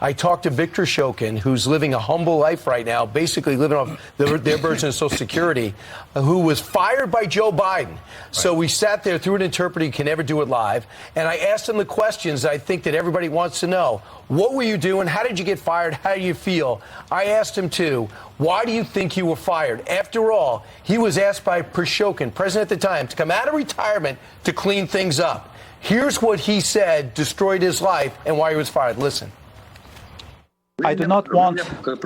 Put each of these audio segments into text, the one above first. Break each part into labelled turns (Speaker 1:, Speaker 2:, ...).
Speaker 1: I talked to Victor Shokin, who's living a humble life right now, basically living off their version of Social Security, who was fired by Joe Biden. Right. So we sat there through an interpreter, you can never do it live, and I asked him the questions I think that everybody wants to know. What were you doing? How did you get fired? How do you feel? I asked him, too, why do you think you were fired? After all, he was asked by Shokin, president at the time, to come out of retirement to clean things up. Here's what he said destroyed his life and why he was fired. Listen.
Speaker 2: I do not want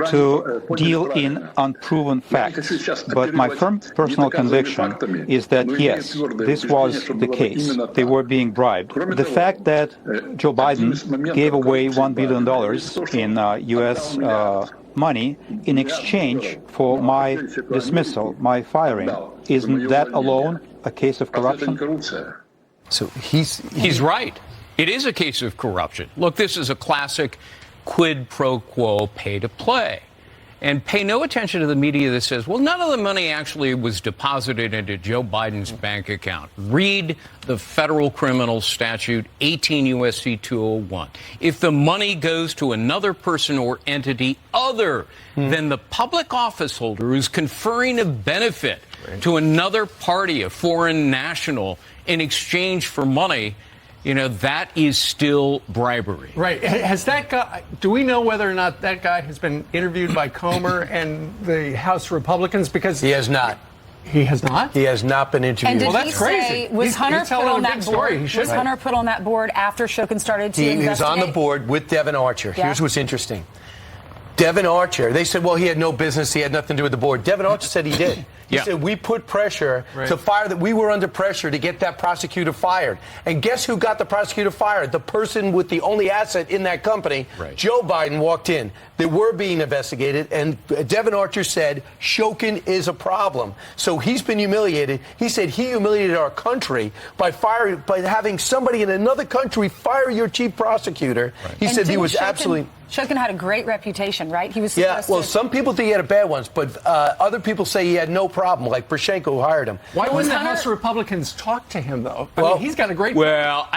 Speaker 2: to deal in unproven facts, but my firm personal conviction is that, yes, this was the case. They were being bribed. The fact that Joe Biden gave away $1 billion in U.S. money in exchange for my dismissal, my firing, isn't that alone a case of corruption?
Speaker 1: So he's
Speaker 3: right. It is a case of corruption. Look, this is a classic quid pro quo, pay to play. And pay no attention to the media that says, well, none of the money actually was deposited into Joe Biden's bank account. Read the federal criminal statute, 18 U.S.C. 201. If the money goes to another person or entity other than the public office holder who's conferring a benefit to another party, a foreign national, in exchange for money, you know, that is still bribery.
Speaker 4: Right. Has that guy, do we know whether or not that guy has been interviewed by Comer and the House Republicans? Because
Speaker 1: he has not.
Speaker 4: He has not?
Speaker 1: He has not been interviewed.
Speaker 5: And did
Speaker 4: well, that's crazy.
Speaker 5: Was Hunter put on that board? Was Hunter put on that board after Shokin started to investigate?
Speaker 1: He was on the board with Devin Archer. Yeah. Here's what's interesting. Devin Archer, they said, well, he had no business, he had nothing to do with the board. Devin Archer said he did. He said, we put pressure to fire, that we were under pressure to get that prosecutor fired. And guess who got the prosecutor fired? The person with the only asset in that company. Joe Biden walked in. They were being investigated, and Devin Archer said, Shokin is a problem. So he's been humiliated. He said he humiliated our country by having somebody in another country fire your chief prosecutor. He said he was absolutely...
Speaker 5: Shokin had a great reputation, right? He was
Speaker 1: some people think he had a bad one, but other people say he had no problem, like Poroshenko, who hired him.
Speaker 4: Why wouldn't the House Republicans talk to him, though? I mean, he's got a great...
Speaker 3: Well,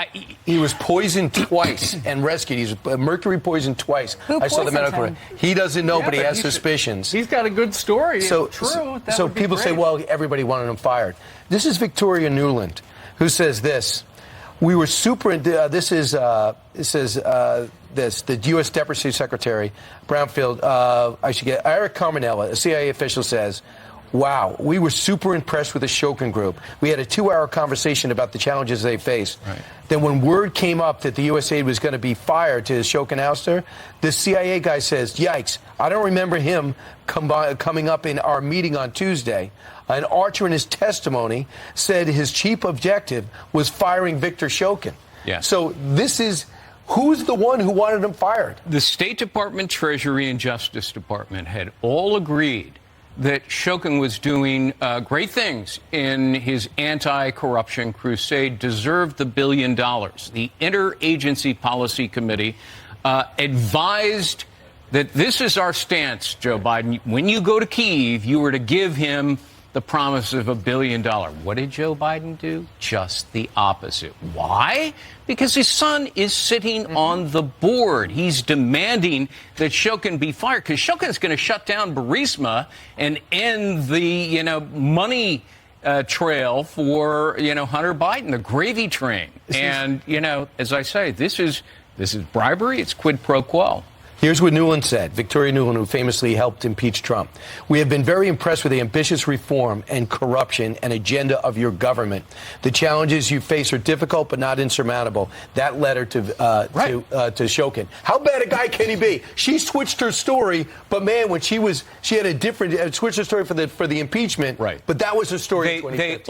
Speaker 1: he was poisoned twice and rescued. He's mercury poisoned twice.
Speaker 5: I
Speaker 1: saw the medical record. He doesn't know, but he has suspicions.
Speaker 4: He's got a good story.
Speaker 1: So,
Speaker 4: true.
Speaker 1: So people say, well, everybody wanted him fired. This is Victoria Nuland, who says this. We were this is the U.S. Deputy Secretary Brownfield. Eric Carminella, a CIA official, says, wow, we were super impressed with the Shokin group. We had a 2-hour conversation about the challenges they face. Then when word came up that the U.S. aid was going to be fired to Shokin ouster, the CIA guy says, yikes, I don't remember him coming up in our meeting on Tuesday. And Archer, in his testimony, said his chief objective was firing Victor Shokin. So this is... Who's the one who wanted him fired?
Speaker 3: The State Department, Treasury, and Justice Department had all agreed that Shokin was doing great things in his anti-corruption crusade, deserved the $1 billion. The Interagency Policy Committee advised that this is our stance, Joe Biden. When you go to Kyiv, you were to give him the promise of $1 billion. What did Joe Biden do? Just the opposite. Why? Because his son is sitting on the board. He's demanding that Shokin be fired because Shokin's going to shut down Burisma and end the, money trail for, Hunter Biden, the gravy train. And, as I say, this is bribery. It's quid pro quo.
Speaker 1: Here's what Nuland said, Victoria Nuland, who famously helped impeach Trump. We have been very impressed with the ambitious reform and corruption and agenda of your government. The challenges you face are difficult but not insurmountable. That letter to Shokin. How bad a guy can he be? She switched her story, but man, when she had a different switched her story for the impeachment. But that was her story in 2015.